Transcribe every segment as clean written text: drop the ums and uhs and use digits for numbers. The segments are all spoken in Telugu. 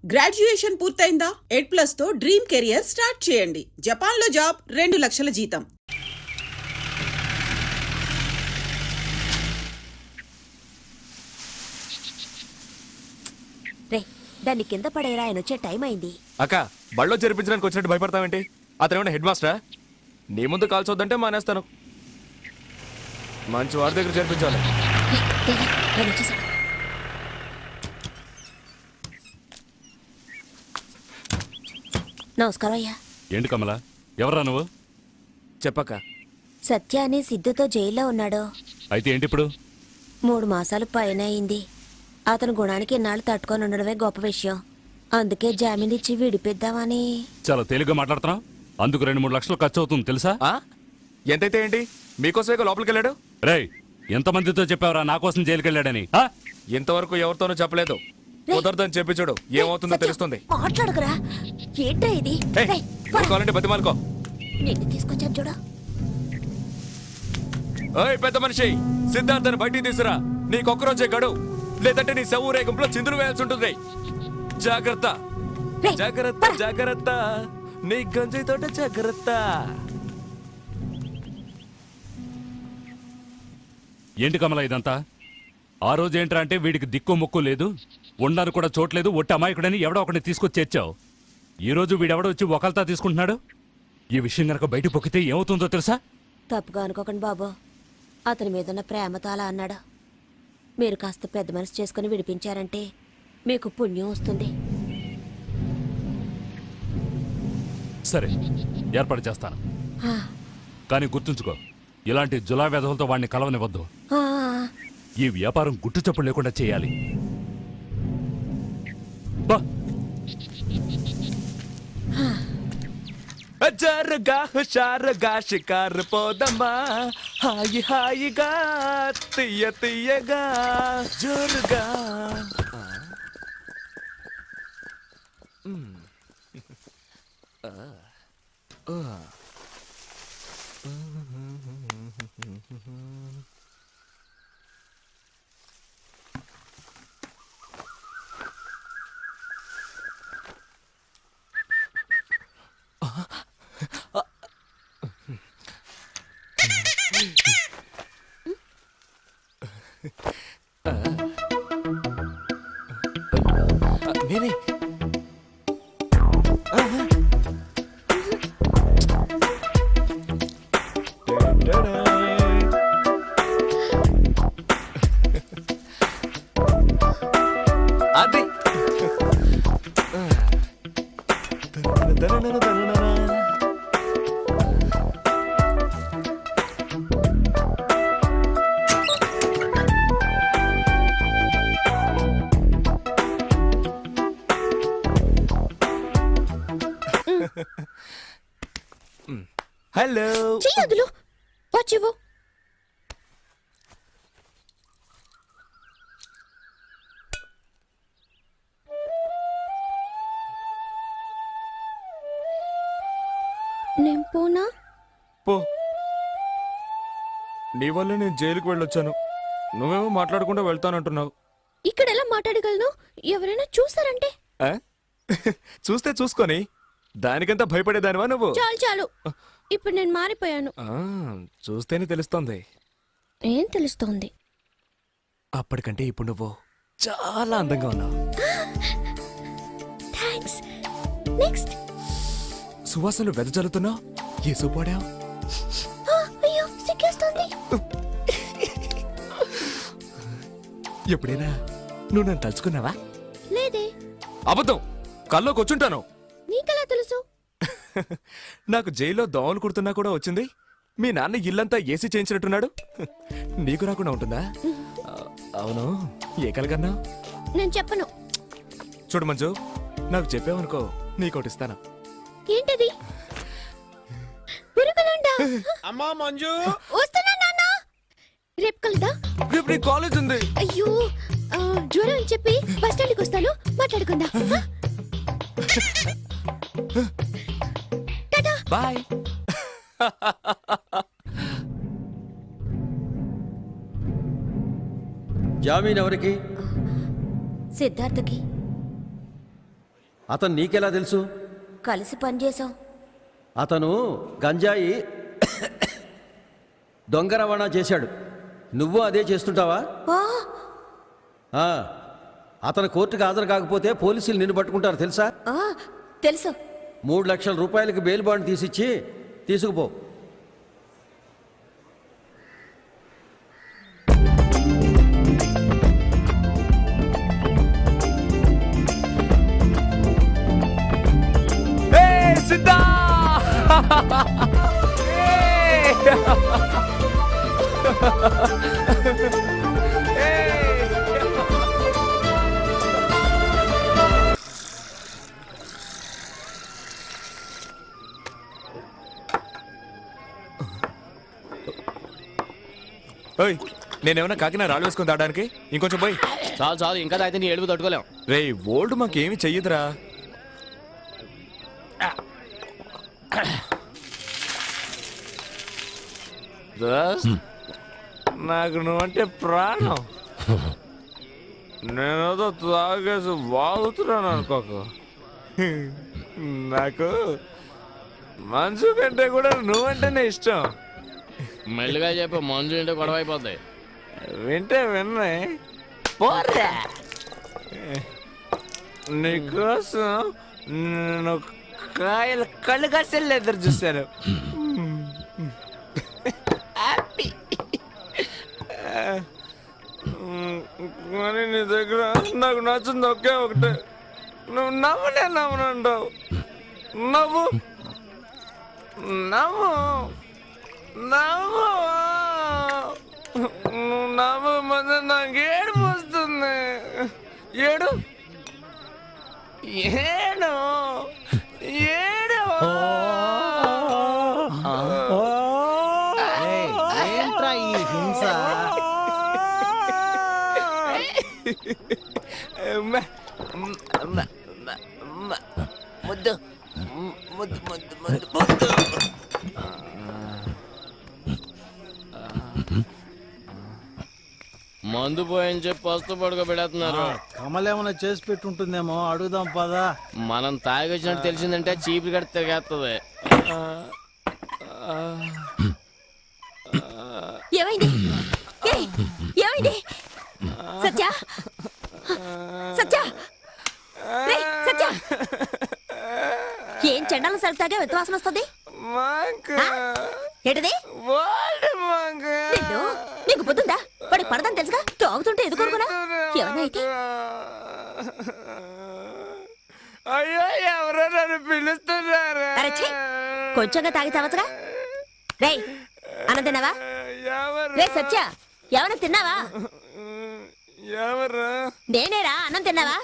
గ్రాడ్యుయేషన్ పూర్తయిందా? 8+ తో డ్రీమ్ కెరియర్ స్టార్ట్ చేయండి. జపాన్లో జాబ్, 2 లక్షల జీతం. రే, దాన్ని కింద పడేరా, ఆయన వచ్చే టైం అయింది. అక్క, బళ్ళో చేర్పించడానికి వచ్చినట్టు భయపడతావేంటి? అతనేమన్నా హెడ్ మాస్టరా? నీ ముందు కాల్చొద్దంటే మానేస్తాను. మంచి వాడి దగ్గర చేర్పించాలి. నమస్కారం అయ్యా. ఏంటి కమల, ఎవరా నువ్వు? చెప్పక్క. సత్య అని సిద్ధుతో జైల్లో ఉన్నాడు. అయితే ఏంటి ఇప్పుడు? 3 మాసాలు పైన అయింది. అతను గుణానికి ఇన్నాళ్ళు తట్టుకొని ఉండడమే గొప్ప విషయం. అందుకే జామీన్ ఇచ్చి విడిపిద్దామని. చాలా తేలిగ్గా మాట్లాడుతున్నావు. అందుకు 2-3 లక్షలు ఖర్చు అవుతుంది తెలుసా? ఎంతైతే ఏంటి, మీకోసమే లోపలికి వెళ్ళాడు. రేయ్, ఎంతమందితో చెప్పావరా నా కోసం జైలుకి వెళ్ళాడని? ఇంతవరకు ఎవరితోనూ చెప్పలేదు. కుదరదని చెప్పి చూడు, ఏమవుతుందో తెలుస్తుంది. మాట్లాడుకురా. ఏంట్రా ఇది? కావాలంటే బతిమాలుకో. నిన్ను తీసుకొచ్చాను చూడు. ఓయ్ పెద్ద మనిషి, సిద్ధార్థని బయటికి తీసురా. నీకొక్కరోజే గడువు, లేదంటే నీ శవ ఊరేగింపులో చిందులు వేయాల్సి ఉంటుంది. జాగ్రత్త జాగ్రత్త జాగ్రత్త, నీ గంజి తోట జాగ్రత్త. ఏంటి కమల ఇదంతా? ఆ రోజు ఏంట్రా అంటే వీడికి దిక్కు ముక్కు లేదు, ఉండడానికి కూడా చోట్లేదు, ఒట్టి అమాయకుడని ఎవడో ఒకటి తీసుకొచ్చి చేర్చావు. ఈ రోజు వీడెవడో వచ్చి ఒకల్తా తీసుకుంటున్నాడు. ఈ విషయం గనక బయట పొక్కితే ఏమవుతుందో తెలుసా? తప్పుగా అనుకోకండి బాబు, అతని మీదున్న ప్రేమతో అలా అన్నాడు. మీరు కాస్త పెద్ద మనసు చేసుకుని విడిపించారంటే మీకు పుణ్యం వస్తుంది. సరే, ఏర్పాటు చేస్తాను. కానీ గుర్తుంచుకో, ఇలాంటి జులా వెధవులతో వాడిని కలవనివ్వద్దు. ఈ వ్యాపారం గుట్టు చప్పుడు లేకుండా చేయాలి. జరగా హుషారుగా షికారు పోదమ్మా, హాయి హాయిగా తీయ తీయగా జోరుగా. నేనే అది హలో. చెయ్యదులు వచ్చివు. నేను పోనా? పో. నీ వల్ల నేను జైలుకు వెళ్ళొచ్చాను, నువ్వేమో మాట్లాడకుండా వెళ్తానంటున్నావు. ఇక్కడ ఎలా మాట్లాడగలను? ఎవరైనా చూసారంటే? చూస్తే చూసుకొని దానికంతా భయపడేదానివా నువ్వు? చాలు చాలు, ఇప్పుడు నేను మారిపోయాను. చూస్తేనే తెలుస్తోంది. ఏం తెలుస్తోంది? అప్పటికంటే ఇప్పుడు నువ్వు చాలా అందంగా ఉన్నావు. థాంక్స్. నెక్స్ట్. సువాసనలు వెదజల్లుతున్నావు. ఏ సూపాడావు? అయ్యో, సిగ్గేస్తోంది. ఎప్పుడైనా నువ్వు నన్ను తలుచుకున్నావా? లేదే. అబద్ధం, కల్లోకి వచ్చుంటాను. నీకెలా తెలుసు? నాకు జైల్లో దోమలు కుడుతున్నా కూడా వచ్చింది. మీ నాన్న ఇల్లంతా ఏసీ చేయించినట్టున్నాడు. నీకు రాకుండా ఉంటుందా? అవును, ఏ కలగన్నా? నేను చెప్పను. చూడు మంజు, నాకు చెప్పావనుకో నీకోటిస్తాను. ఏంటది? పురుగులుండా? అమ్మా మంజు, వస్తున్నా నాన్న. రేపు కలుద్దాం. రేపు నీ కాలేజ్ ఉంది. అయ్యో, జ్వరం అని చెప్పి బస్ స్టాండ్కి వస్తాను, మాట్లాడుకుందాం. బాయ్. జామీన్ ఎవరికి? సిద్ధార్థకి. అతను నీకెలా తెలుసు? కలిసి పనిచేసాం. అతను గంజాయి దొంగ రవాణా చేశాడు. నువ్వు అదే చేస్తుంటావా? ఆ, ఆ, అతను కోర్టుకు హాజరు కాకపోతే పోలీసులు నిన్ను పట్టుకుంటారు తెలుసా? ఆ, తెలుసు. 3 లక్షల రూపాయలకి బెయిల్ బాండ్ తీసిచ్చి తీసుకుపో. సిద్ధా నేనేమన్నా కాకినా రాళ్ళు వేసుకుని తాగడానికి? ఇంకొంచెం పోయి. చాలు చాలు, ఇంకా తాగితే నీ ఏడుపు తట్టుకోలేం. రే ఓల్డ్ మాకేమి చెయ్యదురా. నాకు నువ్వంటే ప్రాణం. నేనేదో తాగేసి వాగుతున్నాను అనుకోకు. నాకు మంచు కంటే కూడా నువ్వంటేనే ఇష్టం. మెల్లిగా చెప్పి మంజు ఇంటే గొడవ అయిపోద్ది. వింటే విన్నే పోరా. నీకోసం నేను కాయలు కళ్ళు కసలు ఎదురు చూశాను. హ్యాపీ. కానీ నీ దగ్గర నాకు నచ్చింది ఒకే ఒకటే. నువ్వు నవ్వునే నవ్వనంటావు. నవ్వు నవ్వు నవ్వు. నువ్వు నవ్వు మధ్య నాకు ఏడుపు వస్తుంది. ఏడు ఏడు ఏడు. ఏంట్రా ఈ హింస? ముద్దు ముద్దు ముద్దు ముద్దు ముద్దు. మందు పోయని చెప్పి పస్తు పడుకోబెడుతున్నారు. కమలేమన్నా చేసి పెట్టుంటుందేమో, అడుగుదాం పదా. మనం తాగొచ్చినట్టు తెలిసిందంటే చీపురు కడితే తిరిగేస్తుంది. ఏమైంది? ఏయ్, ఏమైంది? సత్య, సత్య, రేయ్, సత్య, ఏం చెండాలం సరుకుతాగే వ్యత్యాసం వస్తుంది? ఏంటది? నిన్ను, నీకు పొద్దుందా? వాడికి పడదని తెలుసుగా, తాగుతుంటే ఎదుకోరుకున్నా. ఏమన్నా అయితే అయ్యో ఎవరో నన్ను పిలుస్తున్నారు. అరే ఛీ, కొంచెంగా తాగి చావచ్చుగా. రేయ్, అన్నం తిన్నావా? రే సత్య, ఏమన్నా తిన్నావా? ఎవరు? నేనేరా, అన్నం తిన్నావా?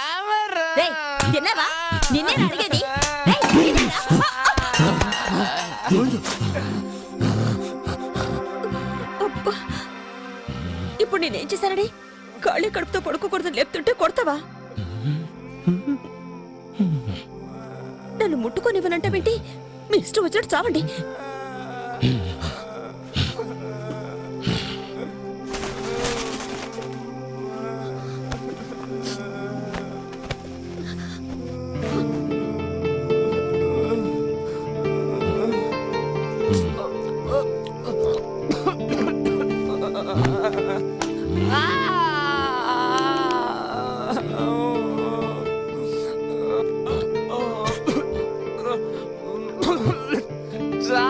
ఎవరు? రేయ్, తిన్నావా? నిన్నేనా అడిగేది? రేయ్, తిన్నారా? అబ్బా, ఇప్పుడు నేనేం చేశానని ఖాళీ కడుపుతో పడుకోకూడదని లేపుతుంటే కొడతావా? నన్ను ముట్టుకొనివ్వనంటావేంటి? మీ ఇష్టం వచ్చినట్టు చావండి. చా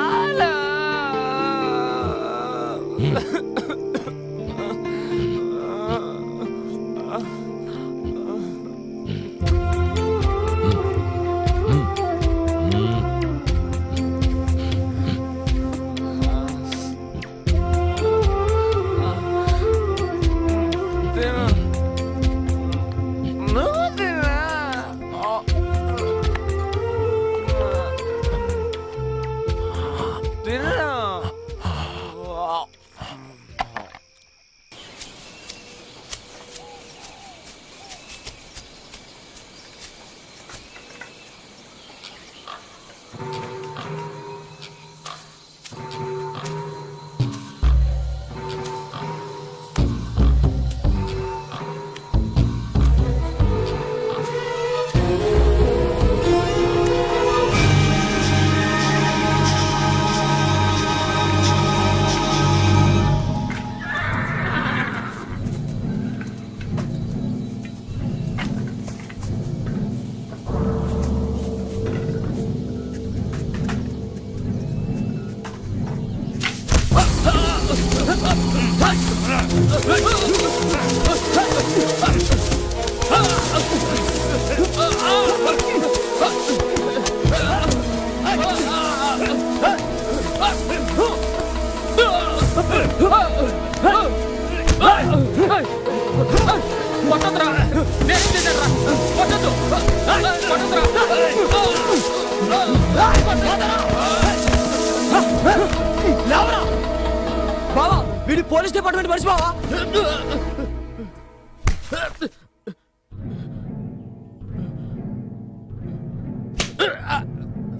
బావా వీడి పోలీస్ డిపార్ట్మెంట్ మనిషి బావా.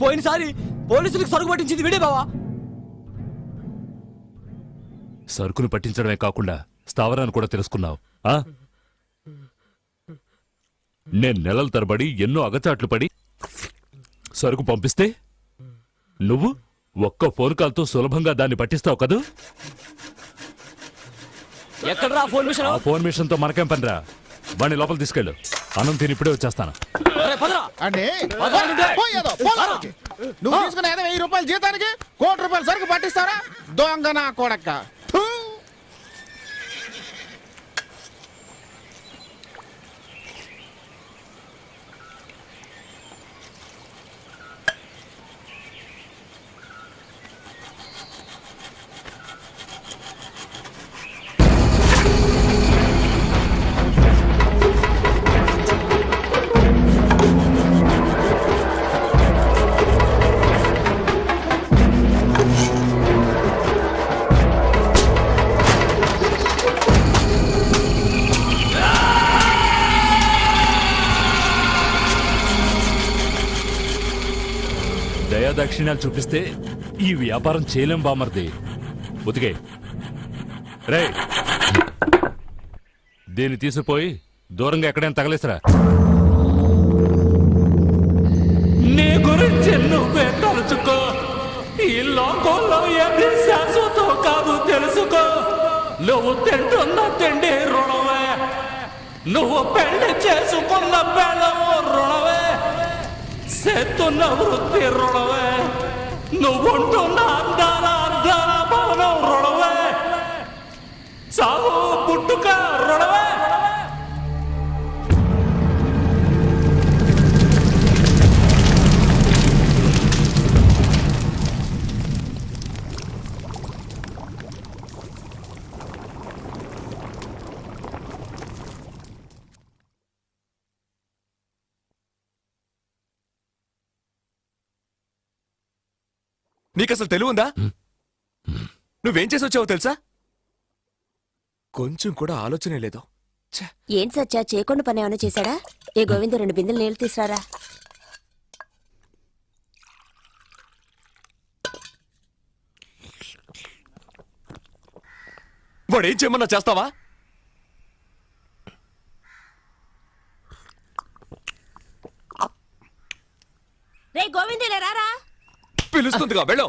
పోయినసారి పోలీసులకు సరుకు పట్టించింది వీడే బావా. సరుకును పట్టించడమే కాకుండా స్థావరాన్ని కూడా తెలుసుకున్నావు ఆ? నేను నెలల తరబడి ఎన్నో అగచాట్లు పడి సరుకు పంపిస్తే నువ్వు ఒక్క ఫోన్ కాల్తో సులభంగా దాన్ని పట్టిస్తావు కదూ? ఎక్కడరా ఫోన్ మిషన్? ఆ ఫోన్ మిషన్తో మనకేం పనిరా? వాడిని లోపల తీసుకెళ్ళు. అన్నం తిని ఇప్పుడే వచ్చేస్తాను. అంటే పోయేదో, పోదానికి. నువ్వు తీసుకున్న 1000 రూపాయల జీతానికి 1 కోటి రూపాయల సరుకు పట్టిస్తారా? దొంగ నా కొడక్క. థూ. దయాదాక్షిణ్యాలు చూపిస్తే ఈ వ్యాపారం చేయలేం బామర్ది. ఉతికే రే, దీన్ని తీసుకుపోయి దూరంగా ఎక్కడైనా తగలేసరా. నీ గురించి నువ్వే తలుచుకో. ఈ లోకంలో ఏది శాశ్వతం కాదు తెలుసుకో. నువ్వు తింటున్న తిండి రుణమే, నువ్వు పెళ్లి చేసుకున్న పెళ్ళము రుణమే, చేస్తున్న వృత్తి రుణమే, నువ్వుంటున్న అందాల అందాల భవనం రుణమే, సాగు పుట్టుక రుణమే. నీకసలు తెలివి ఉందా? నువ్వేం చేసి వచ్చావో తెలుసా? కొంచెం కూడా ఆలోచనే లేదు. ఛే! ఏం సత్యా చేయకుండా పని ఏమైనా చేశాడా? ఏ గోవింద 2 బిందెలు నీళ్లు తీసుకురారా. వాడేం చేయమన్నా చేస్తావా? రే గోవిందులే రారా. పిలుస్తుందిగా, వెళ్ళు.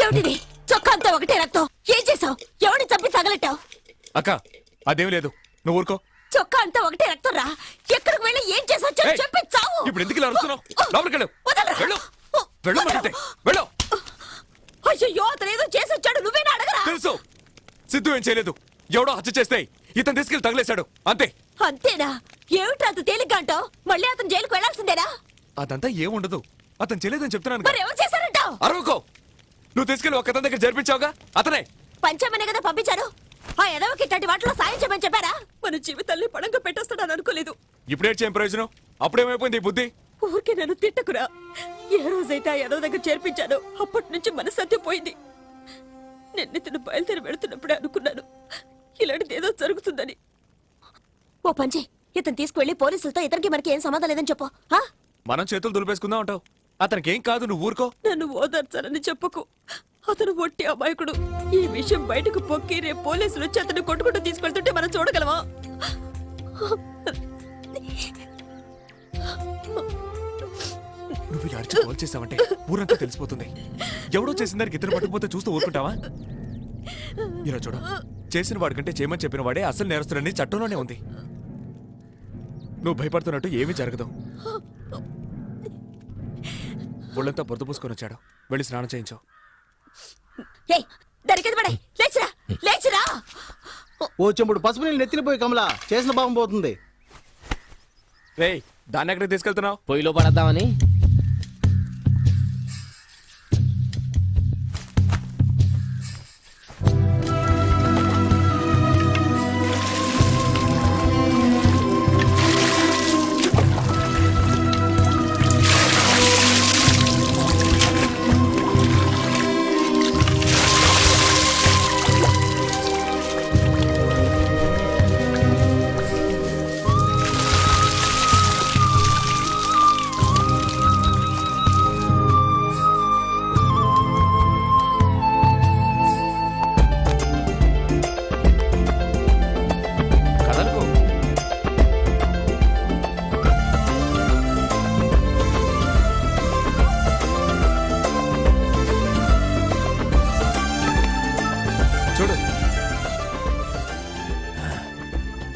ఏమిటిది? చొక్కా అంతా ఒకటే రక్తం. ఏం చేసావు? ఎవరిని చంపి తగలెట్టావు? అక్క, అదేం లేదు, నువ్వు ఊరుకో. చొక్కా అంతా ఒకటే రక్తం రా. ఎక్కడికి వెళ్ళి ఏం చేసావు ఏయ్, చెప్పి చావు. ఇప్పుడు ఎందుకు ఇలా అరుస్తున్నావు? లోపలికి వెళ్ళు. వదలరా. వెళ్ళు. వెళ్ళమంటుంటే వెళ్ళు. అయ్యో అతను ఏదో చేసి వచ్చాడు, నువ్వేనా అడగరా? తెలుసు, సిద్ధు ఏం చేయలేదు. ఎవడో హత్య చేస్తే ఇతను తీసుకెళ్లి తగిలేశాడు, అంతే. అంతేనా? ఏమిట్రా అంత తేలిగ్గా అంటావు? మళ్ళీ అతను జైలుకు వెళ్లాల్సిందేనా? అదంతా ఏముండదు, అతను చేయలేదని చెప్తున్నాను కదా. మరి ఎవరు చేశారంటావు? అరవకో. నువ్వు తీసుకెళ్లి ఒక్కతని దగ్గర జరిపించావుగా, అతనే. పంచమనే కదా పంపించారు. ఆ ఎదవకి ఇట్లాంటి వాటిలో సాయం చేయమని చెప్పారా? మన జీవితాల్ని పడంగా పెట్టేస్తాడని అనుకోలేదు. ఇప్పుడేం చేయం ప్రయోజనం? అప్పుడేమైపోయింది ఈ బుద్ధి? ఊరికే నన్ను తిట్టకురా. ఏ రోజైతే ఆ ఎదవ దగ్గర చేర్పించానో అప్పటి నుంచి మనసత్యం పోయింది. నిన్నితను బయలుదేరి వెళుతున్నప్పుడే అనుకున్నాను ఇలాంటిది ఏదో జరుగుతుందని. ఓ పంచి, ఇతను తీసుకువెళ్ళి పోలీసులతో ఇతనికి మనకి ఏం సంబంధం లేదని చెప్పు. ఆ? మనం చేతులు దులిపేసుకుందాం అంటావు. అతనికి ఏం కాదు, నువ్వు ఊరుకో. నన్ను ఓదార్చాలని చెప్పకు. అతను ఒట్టి అమాయకుడు. ఈ విషయం బయటకు పొక్కి రేపు పోలీసులు వచ్చి అతను కొట్టుకుంటూ తీసుకెళ్తుంటే మనం చూడగలమా? నువ్వు ఇలా అరిచి కాల్ చేసావంటే ఊరంతా తెలిసిపోతుంది. ఎవడో చేసిన దానికి ఇతను పట్టుకుపోతే చూస్తూ ఊరుకుంటావా? ఇలా చూడు, చేసిన వాడికంటే చేయమని చెప్పిన వాడే అసలు నేరస్తుడని చట్టంలోనే ఉంది. నువ్వు భయపడుతున్నట్టు ఏమీ జరగదు. ఒళ్ళంతా బురద పూసుకొని వచ్చాడు, వెళ్ళి స్నానం చేయించావు. లేచిరా. ఓ చెంబుడు పసుపు నీళ్ళు నెత్తిన పోయి కమలా చేసిన పాపం పోతుంది. రేయ్, దాన్ని ఎక్కడికి తీసుకెళ్తున్నావు? పొయ్యిలో పడద్దామని.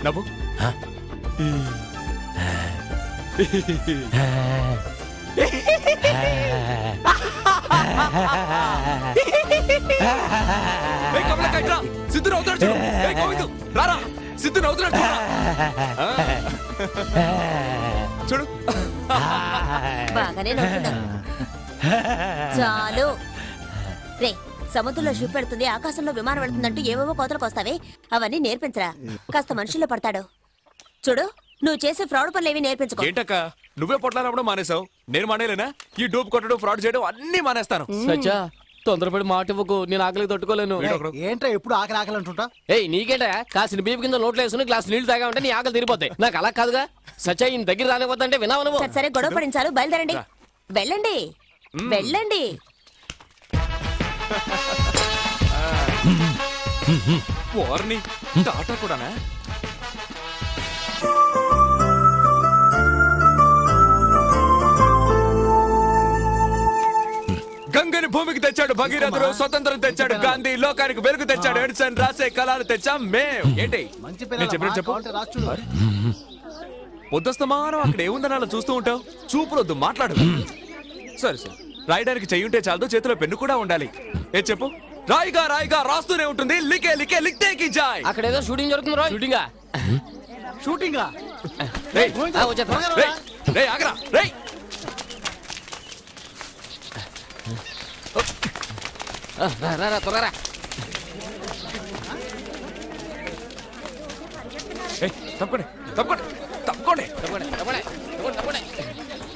నవ్వు ఏయ్, కమలకాయ్ రా. సిద్ధు నవ్వుతాడు చూడు. ఏయ్, గోవిందు, రారా. సిద్ధు నవ్వుతున్నాడు చూడురా. చూడు బాగానే నవ్వుతున్నావు. చాలు రే, సముద్రంలో షిప్ పెడుతుంది, ఆకాశంలో విమానం పెడుతుందంటూ ఏవేవో కోతలకు వస్తావే, అవన్నీ నేర్పించరా. కాస్త మనుషుల్లో పడతాడు. చూడు, నువ్వు చేసే ఫ్రాడ్ పనులు ఏవి నేర్పించుకో. ఏంటక్క నువ్వే పొట్లాలప్పుడు మానేసావు, నేను మానేలేనా? ఈ డూప్ కొట్టడం, ఫ్రాడ్ చేయడం అన్ని మానేస్తాను. సచ్చా తొందరపడి మాట ఇవ్వకు, నేను ఆకలికి తట్టుకోలేను. వీడొకడు. ఏంట్రా ఎప్పుడు ఆకలి ఆకలి అంటుంటా? ఏయ్ నీకేంటా కాసిన బీపు కింద నోట్లో వేసుకుని గ్లాస్ నీళ్లు తాగా ఉంటే నీ ఆకలి తిరిగిపోతాయి. నాకు అలా కాదుగా. సచ్చా ఈయన దగ్గర రానిపోతుంటే వినావు నువ్వు. సరే సరే, గొడవ పడించాలు, బయలుదేరండి. వెళ్ళండి వెళ్ళండి. వార్ని టాటా కూడానా? గంగని భూమికి తెచ్చాడు భగీరథుడు, స్వతంత్రం తెచ్చాడు గాంధీ, లోకానికి వెలుగు తెచ్చాడు ఎడిసన్, రాసే కళలు తెచ్చాం మేం. ఏంటి మంచి నేను చెప్పినట్టు చెప్పు. పిల్లలు రాష్ట్రుడు. పొద్దుస్తమానం అక్కడ ఏముందని అలా చూస్తూ ఉంటావు? చూపులొద్దు, మాట్లాడు. సరే సరే, రాయడానికి చెయ్యి ఉంటే చాలదు, చేతిలో పెన్ను కూడా ఉండాలి. ఏ చెప్పు. రాయిగా రాయిగా రాస్తూనే ఉంటుంది, లికే లికే లిక్తే కి జాయ్. అక్కడ ఏదో షూటింగ్ జరుగుతుంది రో. షూటింగా షూటింగా? రేయ్, వచ్చేస్తా. రేయ్, రేయ్, ఆగరా, రేయ్. రా త్వరగా రా. ఏయ్, తప్పకోండి తప్పకోండి తప్పకోండి. తప్పండి, తప్పండి, తప్పండి, తప్పండి.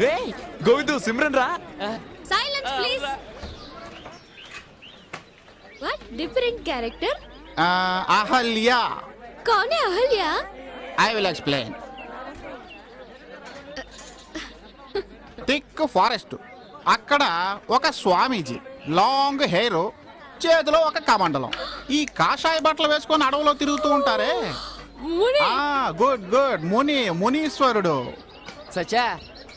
రేయ్, గోవిందు, సిమ్రన్ రా. Silence please. What different character? Ahalya. कौन है Ahalya? I will explain. Thick forest, అక్కడ ఒక స్వామీజీ, లాంగ్ హెయిర్, చేతిలో ఒక కమండలం. ఈ కాషాయ బట్టలు వేసుకొని అడవిలో తిరుగుతూ ఉంటారే. मुनि. Good good, మునీశ్వరుడు. సచ్చా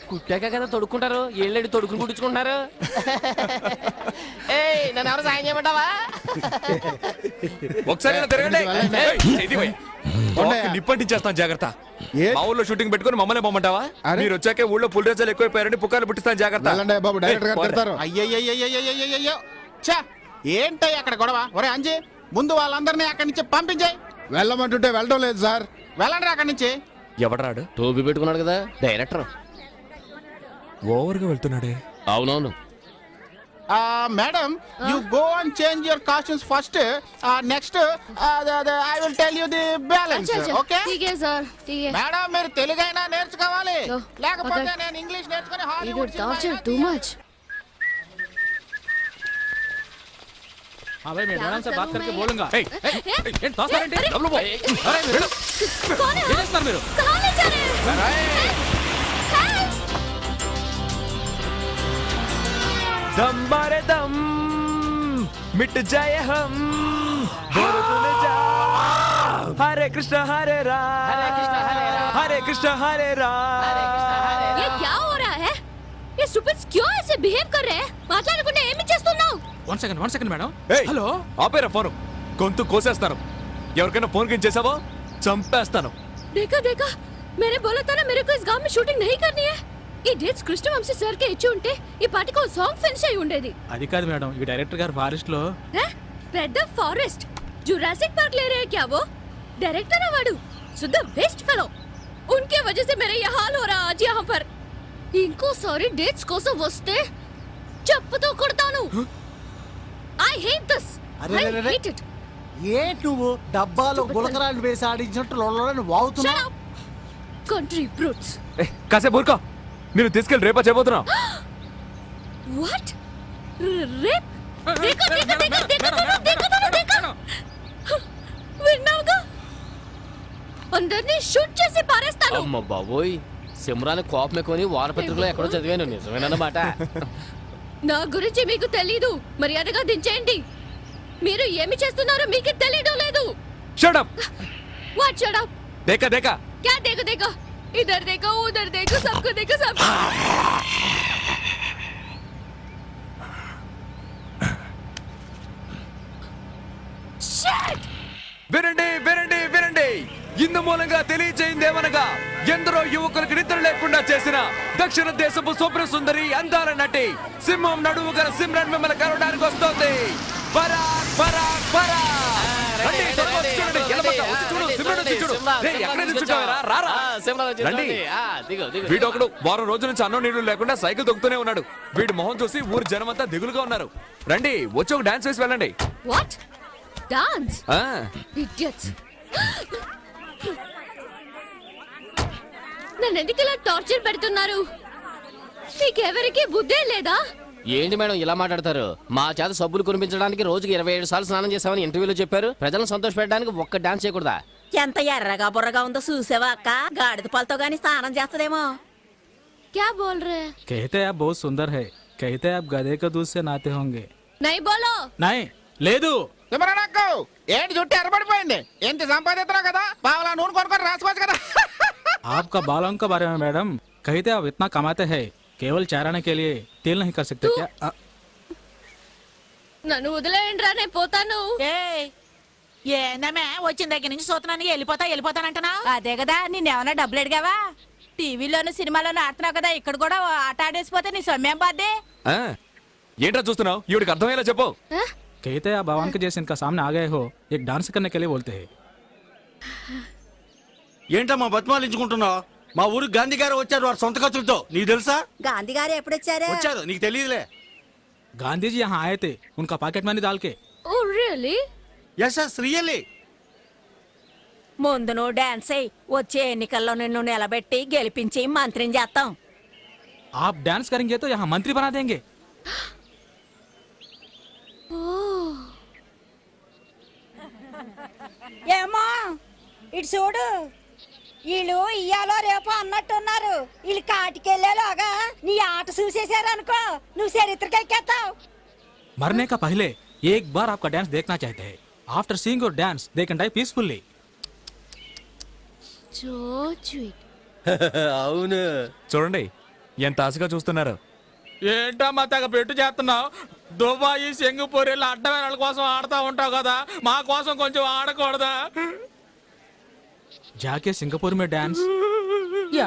కుట్టాక కదా తొడుక్కుంటారు, ఏళ్ళేడు తొడుకుని కుట్టించుకుంటున్నారు. ఏయ్ నన్ను ఎవరు సాయం చేయమంటావా? ఒకసారి ఇలా తిరగండి. ఏయ్, ఇది పోయి. తోకకి నిప్పంటించేస్తాను, జాగ్రత్త. మా ఊళ్ళో షూటింగ్ పెట్టుకుని మమ్మల్ని పొమ్మంటావా? మీరు వచ్చాకే ఊళ్ళో పుల్ రేజాలు ఎక్కువైపోయారని పుకార్లు పుట్టిస్తాను, జాగ్రత్త. అయ్యయ్యో, ఛా, ఏంటయ్య అక్కడ గొడవ? ఒరే అంజీ, ముందు వాళ్ళందరినీ అక్కడి నుంచి పంపించాయి. వెళ్ళమంటుంటే వెళ్ళడం లేదు సార్. వెళ్ళండి అక్కడి నుంచి. ఎవడరాడు? టోపీ పెట్టుకున్నాడు కదా డైరెక్టర్. ఓవర్గా వెళ్తున్నాడే. అవునవును. Madam, you go and change your costumes first. Next I will tell you the balance. अच्छा ఓకే ठीक है सर, ठीक है. మేడం, మీరు తెలుగైనా నేర్చుకోవాలి, लो, లేకపోతే पकड़. నేను ఇంగ్లీష్ నేర్చుకుని You Hollywood do torture too much. हाँ भाई मैं मैडम से बात करके मैं- बोलूंगा। ఏయ్, ఏయ్, ఏం తోస్తారేంటి? డబ్బులు పో. అరే, వెళ్ళు. कौन है? ఏం చేస్తున్నారు మీరు? कहाँ ले जा रहे हैं? दम मारे दम मिट जाए हम बोलो तूने जा हरे कृष्ण हरे राम हरे कृष्ण हरे राम. ये क्या हो रहा है? ये स्टूपिड्स क्यों ऐसे बिहेव कर रहे हैं? మాట్లాడకుండా ఏమి చేస్తున్నావు? One second madam. ఏయ్, హలో. ఆపేరా ఫోను. గొంతు కోసేస్తాను. ఎవరికైనా ఫోన్ కింద చేసావో చంపేస్తాను. देखा देखा, मैंने बोला था ना मेरे को इस गांव में शूटिंग नहीं करनी है. ఈ డేట్స్ కృష్ణవంశీ సార్ కి ఇచ్చి ఉంటే ఈ పాటికి సాంగ్ ఫినిష్ అయి ఉండేది. అది కాదు మేడం, ఈ డైరెక్టర్ గారు ఫారెస్ట్ లో. రెడ్ ఫారెస్ట్ जुरासिक पार्क ले रहे हैं क्या वो? डायरेक्टर है वाडू, शुद्ध वेस्ट फेलो. उनके वजह से मेरा ये हाल हो रहा आज यहाँ पर. इनको सारी डेट्स కోసం వస్తే చెప్పుతో కొడతాను. I hate this. అరే, I అరే, అరే. hate it. ఏంటి నువ్వు డబ్బాలో గులకరాలు వేసి ఆడించినట్టు లొల్లని వాగుతున్నా? Shut up. Country brutes. ఏయ్, కాసేపు ఊరుకో. నేను తీసుకెళ్ళి రేపా చేయబోతున్నా. What? Rape? देखो देखो देखो देखो देखो. విన్నావుగా? అందరినీ షూట్ చేసి పారేస్తాను. అమ్మ బాబోయ్, సిమ్రాన్ కోపం ఎక్కువని వారపత్రికలో ఎక్కడో చదివాను. నిజమేనన్నమాట. నా గురించి మీకు తెలీదు, మర్యాదగా దించేయండి. మీరు ఏమి చేస్తున్నారో మీకు తెలియడం లేదు. Shut up. What shut up? దేకా దేకా. क्या देखो देखो, इधर देखो उधर देखो, सबको देखो सब. Shit! వినండి వినండి వినండి, ఇందు మూలంగా తెలియచేయిందేమనగా ఎందరో యువకులకు నిద్ర లేకుండా చేసిన దక్షిణ దేశపు స్వప్న సుందరి అందాల నటి సింహం నడువు గల సిమ్రన్ మిమ్మల్ని కలవడానికి వస్తోంది. పరాగ్ పరాగ్ పరాగ్. రండి, త్వరగా వచ్చి చూడండి. ఎలబక్క, వచ్చి చూడు, సిమ్రన్ వచ్చి చూడు. రేయ్, ఎక్కడ నిల్చుంటావురా? రారా. రండి. వీడొకడు వారం రోజుల నుంచి అన్నం నీళ్లు లేకుండా సైకిల్ తొక్కుతూనే ఉన్నాడు. వీడి మొహం చూసి ఊరు జనమంతా దిగులుగా ఉన్నారు. రండి, వచ్చి ఒక డాన్స్ వేసి వెళ్ళండి. వాట్ డాన్స్ ఆ, ఇడియట్స్. నన్ను ఎందుకు ఇలా టార్చర్ పెడుతున్నారు? నీకెవరికి బుద్ధే లేదా? ఏంటి మేడం ఇలా మాట్లాడతారు? మా చేత సబ్బులు కురిపించడానికి రోజుకి 27 సార్లు స్నానం చేసామని ఇంటర్వ్యూలో చెప్పారు. ప్రజలను సంతోషపెట్టడానికి ఒక్క డాన్స్ చేయకూడదా? ఎంత ఎర్రగా బుర్రగా ఉందో చూసావా అక్క? గాడిద పాలతో గాని స్నానం చేస్తదేమో. क्या बोल रहे हैं? कहते हैं आप बहुत सुंदर है, कहते हैं आप गधे के दूध से नहाते होंगे. नहीं बोलो. नहीं లేదు. తిమ్మరానక్కు ఏంటి చుట్టూ ఎర్రబడిపోయింది? ఎంత సంపాదిస్తున్నావు కదా, పావులా నూనె కొనుక్కొని రాసుకోవచ్చు కదా. आपका बालों के बारे में मैडम कहते आप इतना कमाते हैं, केवल चाराने के लिए तेल नहीं कर सकते क्या? నన్ను వదిలేయండిరా, నేను పోతాను. ఏందమ్మే వచ్చిన దగ్గర నుంచి చూస్తున్నాను వెళ్ళిపోతానంటున్నా. అదే కదా, నేనేమన్నా డబ్బులు అడిగావా? టీవీలోను సినిమాలోను ఆడుతున్నావు కదా, ఇక్కడ కూడా ఆట ఆడేసిపోతే నీ సొమ్మేం బాద్దే? ఆ. ఏంట్రా చూస్తున్నావు? ఈవిడికి అర్థమయ్యేలా చెప్పు. कहते आप भगवान के जैसे इनका सामने आ गए हो, एक डांस करने के लिए बोलते हैं. ఏంటమ్మా బతిమాలించుకుంటున్నావు? మా ఊరికి గాంధీ గారు వచ్చారు వారి సొంత ఖర్చులతో. నీకు తెలుసా? గాంధీ గారు ఎప్పుడొచ్చారు? వచ్చారు, నీకు తెలియదులే. गांधी जी यहाँ आए थे, उनका पॉकेट मनी डाल के. Oh really? Yes really. ముందు నువ్వు డాన్స్ అయ్యి వచ్చే ఎన్నికల్లో నిన్ను నిలబెట్టి గెలిపించి మంత్రిని చేస్తాం. आप डांस करेंगे तो यहाँ मंत्री बना देंगे. ఏమో ఇటు చూడు, వీళ్ళు ఇయ్యాలో రేపో అన్నట్టున్నారు. వీళ్ళు కాటికెళ్ళేలోగా నీ ఆట చూసేసారు అనుకో, నువ్వు చరిత్రకెక్కేస్తావు. मरने का पहले एक बार आपका डांस देखना चाहते हैं. After seeing your dance they can die peacefully. So sweet. అవును. చూడండి ఎంత ఆశగా చూస్తున్నారు. ఏంటమ్మా తెగ పెట్టు చేస్తున్నావు? దుబాయ్ సింగపూర్ ఇలా అడ్డమైన వాళ్ళ కోసం ఆడుతూ ఉంటావు కదా, మా కోసం కొంచెం ఆడకూడదా? జాకే సింగపూర్ మే డాన్స్.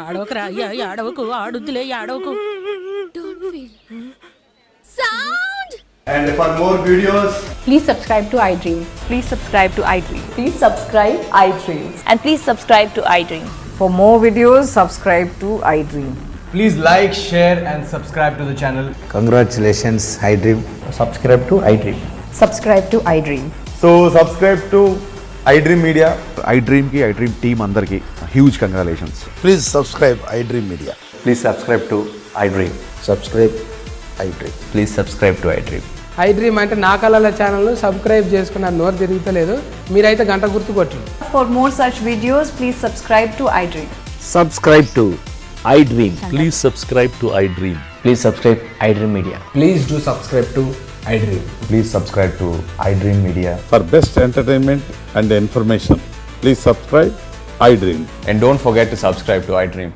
ఆడవకురా, ఆడవకు, ఆడుద్దులే, ఆడవకు. Don't feel. Sound. And for more videos, Please subscribe to iDream. Please subscribe to iDream. Please subscribe iDream. And please subscribe to iDream. For more videos, subscribe to iDream. please like, share and subscribe to the channel. Congratulations, iDream. Subscribe to iDream. Subscribe to iDream. So subscribe to iDream Media. iDream ki iDream team andarki huge congratulations. Please subscribe iDream Media. Please subscribe to iDream. Subscribe iDream. Please subscribe to iDream. iDream అంటే నా కళల ఛానల్ సబ్స్క్రైబ్ చేసుకున్న నోరు తిరుగుతలేదు, మీరైతే గంట గుర్తు కొట్టండి. For more such videos, please subscribe to iDream. Subscribe to iDream. Please subscribe to iDream. Please subscribe iDream Media. Please do subscribe to iDream. Please subscribe to iDream Media. For best entertainment and information, please subscribe iDream. And don't forget to subscribe to iDream.